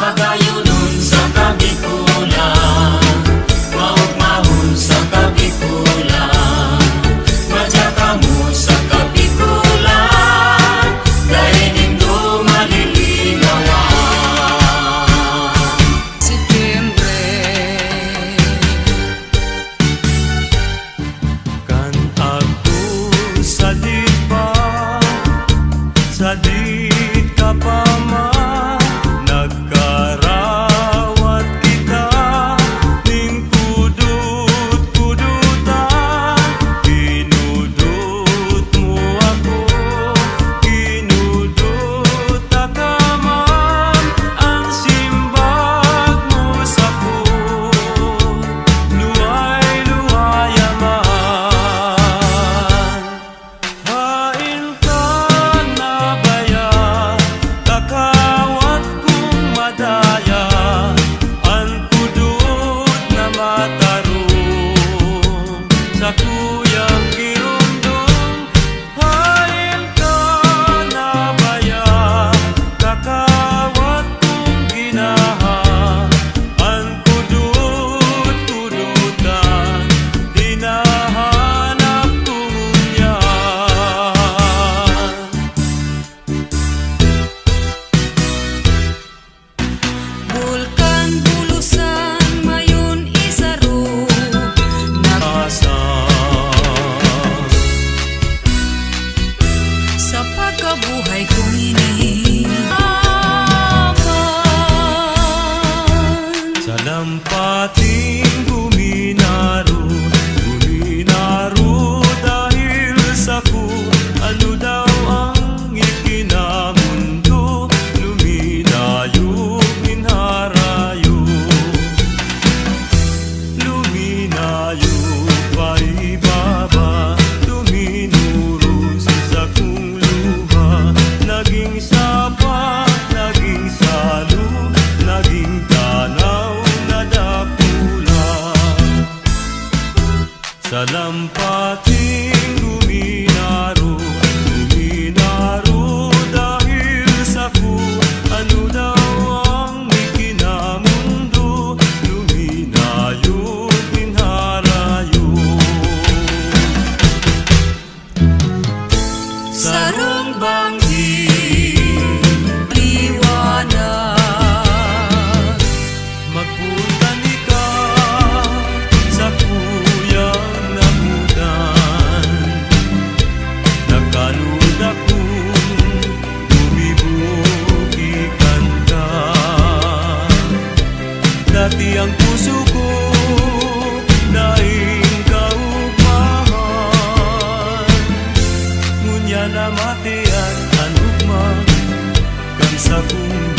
magayunon sa kabikulan, maugmahon sa kabikulan, madyaka mo sa kabikulan, dahil nindo malilinawan. Setyembre, kan ako sadit pa, sadit ka pa man, nagkarawat kita, ning kudut-kudutan, kinudut mo ako, kinudut ka man, ang simbag mo sa ko, luway-luwaya man. Hain ka na baya, kakawat kong madaya, ang kudut na matarong sa kuyang girundong. Hain ka na baya, kakawat kong ginaha, ang kudut-kudutan, dinahanap kong unyan. bulkan bulusan mayon isaro, Asa sa pagkabuhay kong ini. sa lampating guminaro, guminaro dahil sa ku, ano daw ang ikinamundo, luminayo, minharayo, luminayo, paibaba, luminuro sa kung luha, naging sapa, naging salo, naging tanaw na dakula. Sa lampating guminaro, guminaro dahil sa ku, ano daw ang ikinamundo, luminayo, minharayo. Sarong banggi liwanag, Magputani ka sa kuyang namudan, nagkalud akong bumibukikan ka. Dati ang puso ko daing kaugmahan, ngunya namatian ang ugma kan sa kong